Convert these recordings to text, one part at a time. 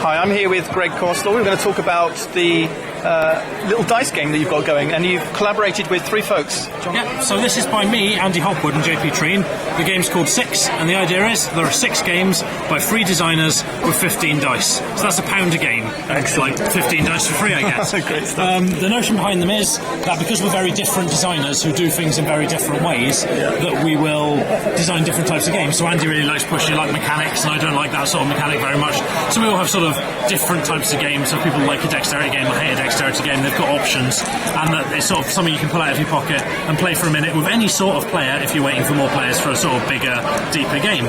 Hi, I'm here with Greg Carslaw. We're going to talk about the little dice game that you've got going, and you've collaborated with three folks. John? Yeah, so this is by me, Andy Hopwood and JP Treen. The game's called Six, and the idea is there are 6 games by 3 designers with 15 dice. So that's £1 a game. It's like 15 dice for free, I guess. Great stuff. The notion behind them is that because we're very different designers who do things in very different ways, that we will design different types of games. So Andy really likes pushing like mechanics, and I don't like that sort of mechanic very much. So we all have sort of different types of games. So people like a dexterity game, I hate a dexterity game. They've got options, and that it's sort of something you can pull out of your pocket and play for a minute with any sort of player if you're waiting for more players for a sort of bigger, deeper game.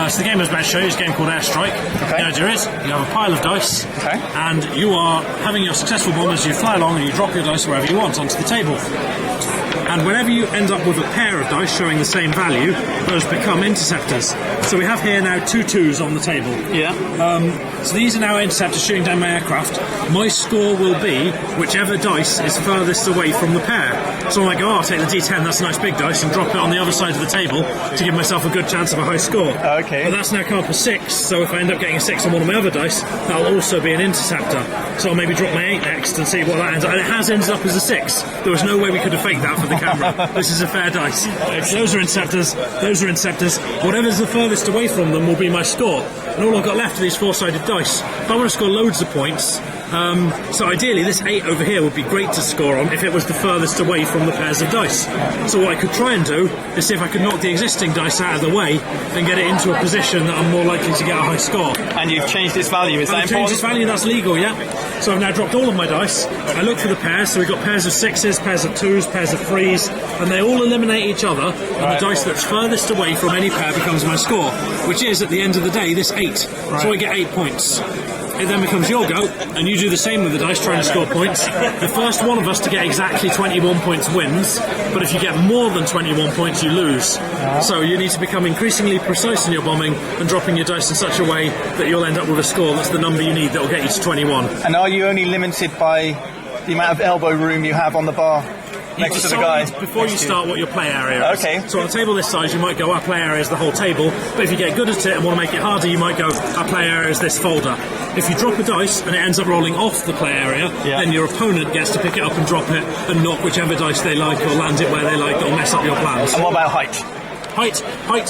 So the game I was about to show you is a game called Airstrike. Okay. The idea is you have a pile of dice, and you are having your successful bomb as you fly along, and you drop your dice wherever you want onto the table. And whenever you end up with a pair of dice showing the same value, those become interceptors. So we have here now 2 2s on the table. Yeah. So these are now interceptors shooting down my aircraft. My score will be whichever dice is furthest away from the pair. So I'm like, I'll take the D10, that's a nice big dice, and drop it on the other side of the table to give myself a good chance of a high score. Okay. But that's now come up as 6, so if I end up getting a 6 on one of my other dice, that'll also be an interceptor. So I'll maybe drop my 8 next and see what that ends up. And it has ended up as a 6. There was no way we could have faked that for the camera. This is a fair dice. Those are interceptors, those are interceptors. Whatever's the furthest away from them will be my score. And all I've got left are these 4-sided dice. If I want to score loads of points, so ideally this 8 over here would be great to score on if it was the furthest away from the pairs of dice. So what I could try and do is see if I could knock the existing dice out of the way and get it into a position that I'm more likely to get a high score. And you've changed its value, is that I've changed its value, that's legal, yeah. So I've now dropped all of my dice. I look for the pairs, so we've got pairs of 6s, pairs of 2s, pairs of 3s, and they all eliminate each other, and the dice that's furthest away from any pair becomes my score, which is, at the end of the day, this 8. So I get 8 points. It then becomes your go, and you do the same with the dice, trying to score points. The first one of us to get exactly 21 points wins, but if you get more than 21 points, you lose. So you need to become increasingly precise in your bombing and dropping your dice in such a way that you'll end up with a score that's the number you need that will get you to 21. And are you only limited by the amount of elbow room you have on the bar next to the guy? Before you start what your play area is. Okay. So on a table this size, you might go, our play area is the whole table, but if you get good at it and want to make it harder, you might go, our play area is this folder. If you drop a dice and it ends up rolling off the play area, then your opponent gets to pick it up and drop it and knock whichever dice they like or land it where they like that'll mess up your plans. And what about height? Height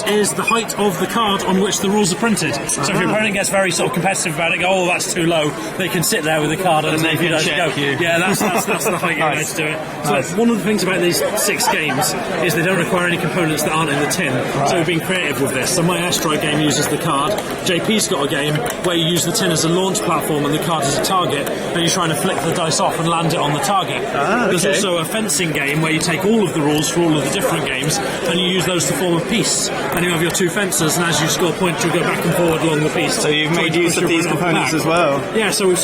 is the height of the card on which the rules are printed. So if your opponent gets very sort of competitive about it, go, oh, that's too low, they can sit there with the card and they can check you. Yeah, that's the height you're allowed to do it. So one of the things about these 6 games is they don't require any components that aren't in the tin. So we've been creative with this. So my Airstrike game uses the card. JP's got a game where you use the tin as a launch platform and the card as a target, and you're trying to flick the dice off and land it on the target. There's also a fencing game where you take all of the rules for all of the different games and you use those to form a piece, and you have your 2 fencers, and as you score points you go back and forward along the piece. So you've made use of these components as well. Yeah, so we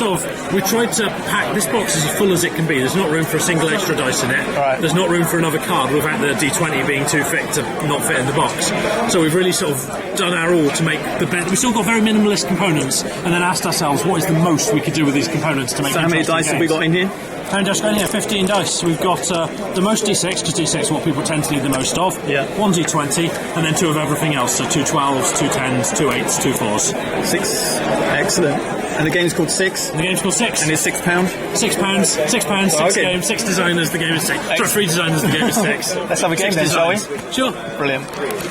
tried to pack, this box is as full as it can be. There's not room for a single extra dice in it. There's not room for another card without the D20 being too thick to not fit in the box. So we've really sort of done our all to make the best. We've still got very minimalist components, and then asked ourselves what is the most we could do with these components to make. So how many dice have we got in here? How many dice got in here? 15 dice. We've got the most D6, because D6 is what people tend to need the most of. 1 D20, and then 2 of everything else. So 2 12s, 2 10s, 2 8s, 2 4s. 6. Excellent. And the game's called Six? The game's called Six. And it's £6? £6, 6 games, 6 designers, the game is 6. Sorry, 3 designers, the game is 6. Let's have a game then, shall we? Sure. Brilliant.